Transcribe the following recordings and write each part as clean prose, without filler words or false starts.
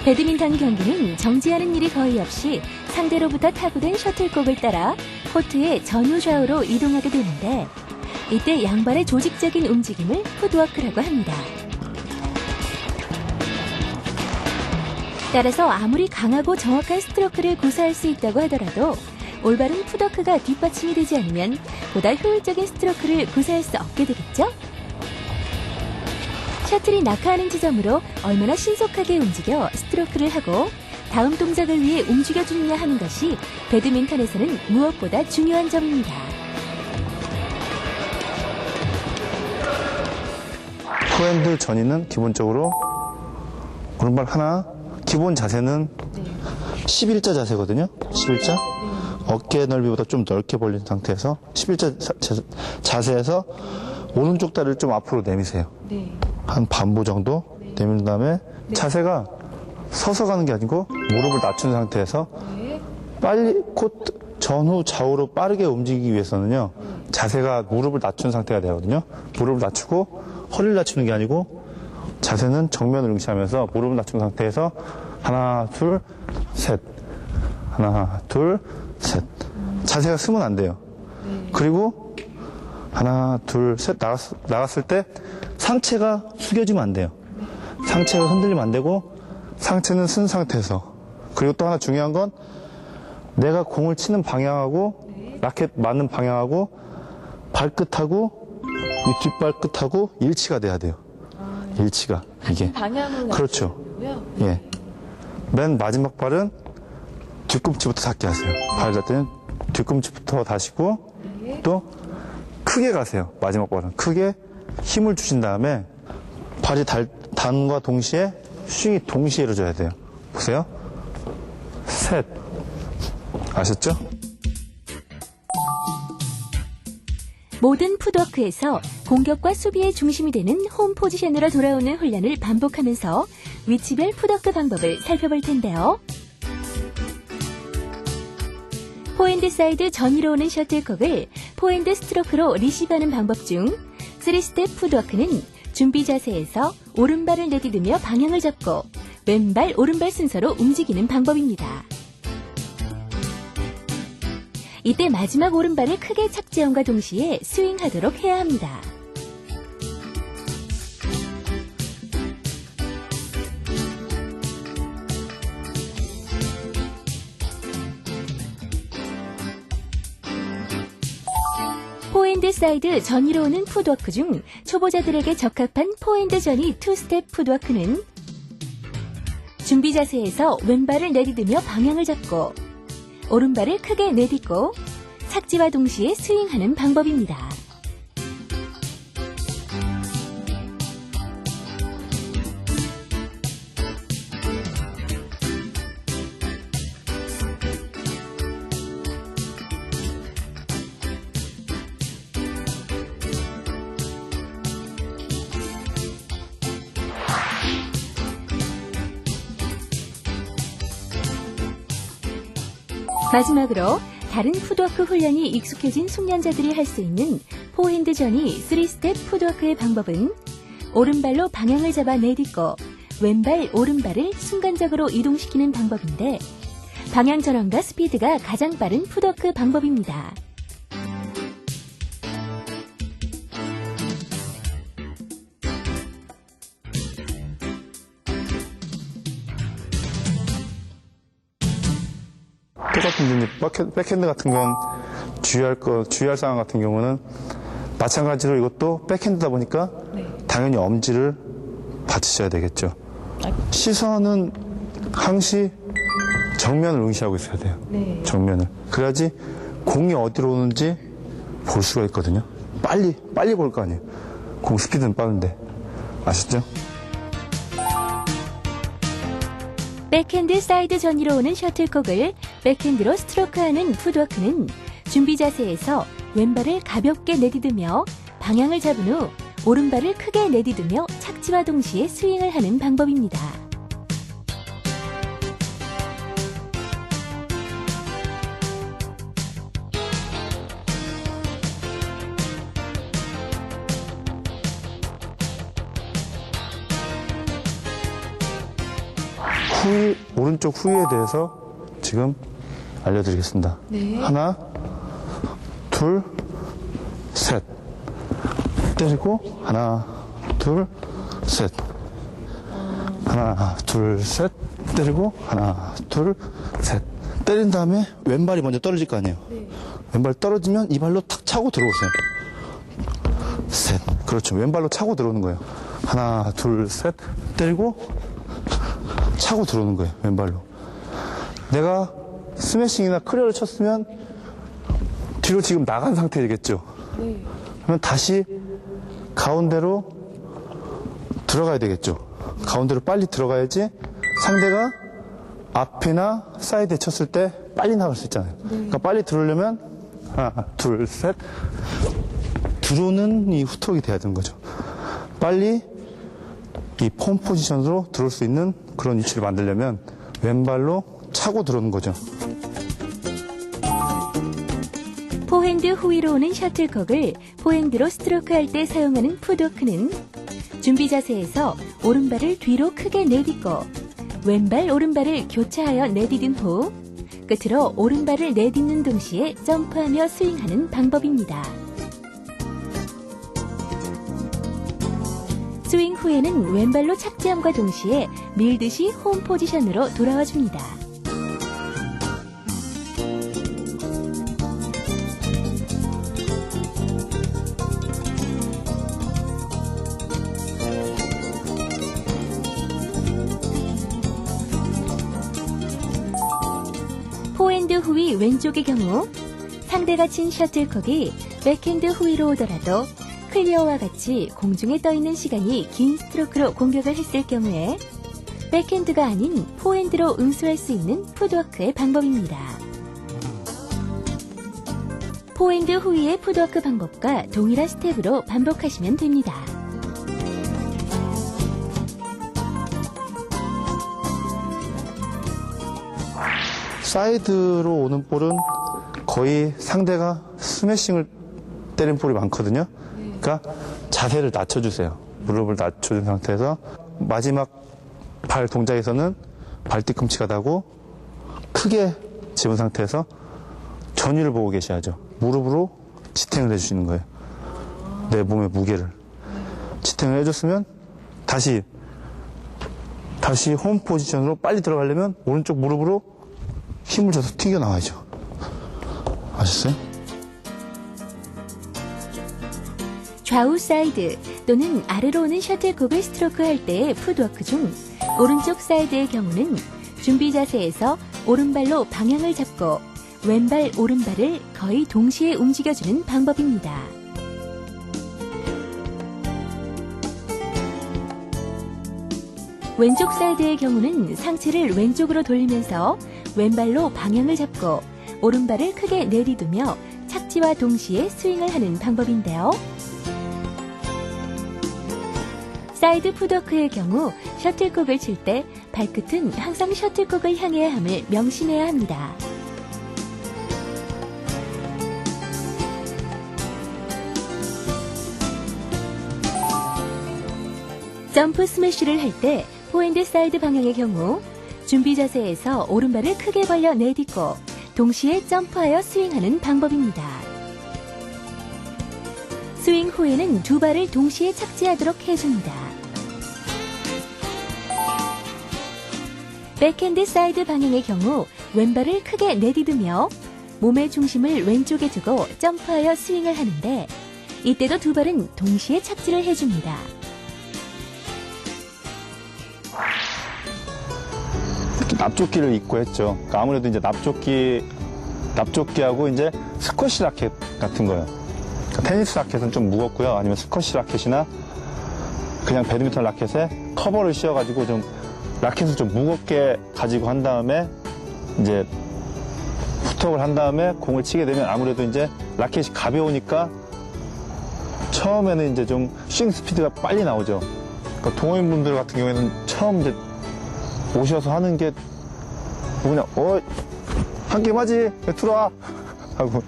배드민턴 경기는 정지하는 일이 거의 없이 상대로부터 타구된 셔틀콕을 따라 코트의 전후좌우로 이동하게 되는데 이때 양발의 조직적인 움직임을 풋워크라고 합니다. 따라서 아무리 강하고 정확한 스트로크를 구사할 수 있다고 하더라도 올바른 풋워크가 뒷받침이 되지 않으면 보다 효율적인 스트로크를 구사할 수 없게 되겠죠? 셔틀이 낙하하는 지점으로 얼마나 신속하게 움직여 스트로크를 하고 다음 동작을 위해 움직여주느냐 하는 것이 배드민턴에서는 무엇보다 중요한 점입니다. 포핸드 전이는 기본적으로 오른발 하나, 기본 자세는 11자 자세거든요. 11자. 어깨 넓이보다 좀 넓게 벌린 상태에서 11자 자세에서 오른쪽 다리를 좀 앞으로 내미세요. 한 반보 정도 내민 다음에 자세가 서서 가는 게 아니고 무릎을 낮춘 상태에서 빨리 코트 전후 좌우로 빠르게 움직이기 위해서는요. 자세가 무릎을 낮춘 상태가 되거든요. 무릎을 낮추고 허리를 낮추는 게 아니고 자세는 정면을 응시하면서 무릎을 낮춘 상태에서 하나, 둘, 셋. 하나, 둘, 셋. 자세가 쓰면 안 돼요. 그리고 하나, 둘, 셋 나갔을 때 상체가 숙여지면 안 돼요. 상체가 흔들리면 안 되고 상체는 쓴 상태에서. 그리고 또 하나 중요한 건 내가 공을 치는 방향하고 라켓 맞는 방향하고 발끝하고 이 뒷발끝하고 일치가 돼야 돼요. 일치가 이게. 방향으로 그렇죠. 거고요. 예. 맨 마지막 발은 뒤꿈치부터 닿게 하세요. 발 닿을 때는 뒤꿈치부터 다시고 또 크게 가세요. 마지막 발은 크게 힘을 주신 다음에 발이 닿음과 동시에 스윙이 동시에 이루어져야 돼요. 보세요. 셋. 아셨죠? 모든 풋워크에서 공격과 수비의 중심이 되는 홈 포지션으로 돌아오는 훈련을 반복하면서 위치별 풋워크 방법을 살펴볼 텐데요. 포핸드 사이드 전위로 오는 셔틀콕을 포핸드 스트로크로 리시브하는 방법 중 3스텝 풋워크는 준비 자세에서 오른발을 내디디며 방향을 잡고 왼발, 오른발 순서로 움직이는 방법입니다. 이때 마지막 오른발을 크게 착지함과 동시에 스윙하도록 해야 합니다. 포핸드 사이드 전위로 오는 풋워크 중 초보자들에게 적합한 포핸드 전위 2스텝 풋워크는 준비 자세에서 왼발을 내디디며 방향을 잡고 오른발을 크게 내딛고 착지와 동시에 스윙하는 방법입니다. 마지막으로 다른 풋워크 훈련이 익숙해진 숙련자들이 할 수 있는 포핸드 전위 3스텝 풋워크의 방법은 오른발로 방향을 잡아 내딛고 왼발, 오른발을 순간적으로 이동시키는 방법인데 방향 전환과 스피드가 가장 빠른 풋워크 방법입니다. 똑같은 백핸드 같은 건 주의할 사항 같은 경우는 마찬가지로 이것도 백핸드다 보니까 당연히 엄지를 받치셔야 되겠죠. 시선은 항시 정면을 응시하고 있어야 돼요. 정면을. 그래야지 공이 어디로 오는지 볼 수가 있거든요. 빨리 볼 거 아니에요. 공 스피드는 빠른데. 아시죠? 백핸드 사이드 전위로 오는 셔틀콕을 백핸드로 스트로크하는 풋워크는 준비 자세에서 왼발을 가볍게 내디디며 방향을 잡은 후 오른발을 크게 내디디며 착지와 동시에 스윙을 하는 방법입니다. 오른쪽 후위에 대해서 지금 알려드리겠습니다. 네. 하나, 둘, 셋. 때리고, 하나, 둘, 셋. 하나, 둘, 셋. 때리고, 하나, 둘, 셋. 때린 다음에 왼발이 먼저 떨어질 거 아니에요. 네. 왼발 떨어지면 이 발로 탁 차고 들어오세요. 셋. 그렇죠. 왼발로 차고 들어오는 거예요. 하나, 둘, 셋. 때리고, 차고 들어오는 거예요. 왼발로. 내가 스매싱이나 클리어를 쳤으면 뒤로 지금 나간 상태이겠죠. 네. 그러면 다시 가운데로 들어가야 되겠죠. 가운데로 빨리 들어가야지 상대가 앞이나 사이드에 쳤을 때 빨리 나갈 수 있잖아요. 그러니까 빨리 들어오려면 하나, 둘, 셋. 들어오는 이 후톡이 돼야 되는 거죠. 빨리 이 폼 포지션으로 들어올 수 있는 그런 위치를 만들려면 왼발로 차고 들어오는 거죠. 포핸드 후위로 오는 셔틀콕을 포핸드로 스트로크할 때 사용하는 풋워크는 준비 자세에서 오른발을 뒤로 크게 내딛고 왼발 오른발을 교차하여 내딛은 후 끝으로 오른발을 내딛는 동시에 점프하며 스윙하는 방법입니다. 스윙 후에는 왼발로 착지함과 동시에 밀듯이 홈 포지션으로 돌아와 줍니다. 포핸드 후위 왼쪽의 경우 상대가 친 셔틀콕이 백핸드 후위로 오더라도 클리어와 같이 공중에 떠있는 시간이 긴 스트로크로 공격을 했을 경우에 백핸드가 아닌 포핸드로 응수할 수 있는 풋워크의 방법입니다. 포핸드 후위의 풋워크 방법과 동일한 스텝으로 반복하시면 됩니다. 사이드로 오는 볼은 거의 상대가 스매싱을 때린 볼이 많거든요. 그러니까 자세를 낮춰주세요. 무릎을 낮춰준 상태에서 마지막 발 동작에서는 발 뒤꿈치가 닿고 크게 집은 상태에서 전위를 보고 계셔야죠. 무릎으로 지탱을 해주시는 거예요. 내 몸의 무게를. 지탱을 해줬으면 다시 홈 포지션으로 빨리 들어가려면 오른쪽 무릎으로 힘을 줘서 튕겨나와야죠. 아셨어요? 좌우 사이드 또는 아래로 오는 셔틀콕을 스트로크할 때의 풋워크 중 오른쪽 사이드의 경우는 준비 자세에서 오른발로 방향을 잡고 왼발 오른발을 거의 동시에 움직여주는 방법입니다. 왼쪽 사이드의 경우는 상체를 왼쪽으로 돌리면서 왼발로 방향을 잡고 오른발을 크게 내디두며 착지와 동시에 스윙을 하는 방법인데요. 사이드 풋워크의 경우 셔틀콕을 칠 때 발끝은 항상 셔틀콕을 향해야 함을 명심해야 합니다. 점프 스매시를 할 때 포핸드 사이드 방향의 경우 준비 자세에서 오른발을 크게 벌려 내딛고 동시에 점프하여 스윙하는 방법입니다. 스윙 후에는 두 발을 동시에 착지하도록 해줍니다. 백핸드 사이드 방향의 경우 왼발을 크게 내딛으며 몸의 중심을 왼쪽에 두고 점프하여 스윙을 하는데 이때도 두 발은 동시에 착지를 해줍니다. 납조끼를 입고 했죠. 그러니까 아무래도 이제 납조끼하고 이제 스쿼시 라켓 같은 거예요. 그러니까 테니스 라켓은 좀 무겁고요. 아니면 스쿼시 라켓이나 그냥 배드민턴 라켓에 커버를 씌워가지고 좀 라켓을 좀 무겁게 가지고 한 다음에 이제 풋턱을 한 다음에 공을 치게 되면 아무래도 이제 라켓이 가벼우니까 처음에는 이제 좀 스윙 스피드가 빨리 나오죠. 그러니까 동호인분들 같은 경우에는 처음 이제 오셔서 하는 게 그냥 한 게임 하지 들어와 하고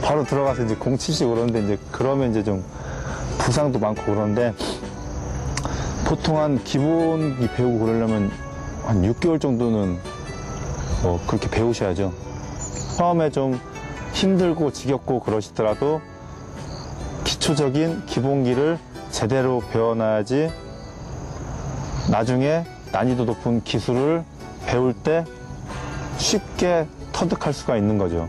바로 들어가서 이제 공 치시고 그러는데 이제 그러면 이제 좀 부상도 많고 그런데 보통 한 기본이 배우고 그러려면 한 6개월 정도는 그렇게 배우셔야죠. 처음에 좀 힘들고 지겹고 그러시더라도 기초적인 기본기를 제대로 배워놔야지 나중에 난이도 높은 기술을 배울 때 쉽게 터득할 수가 있는 거죠.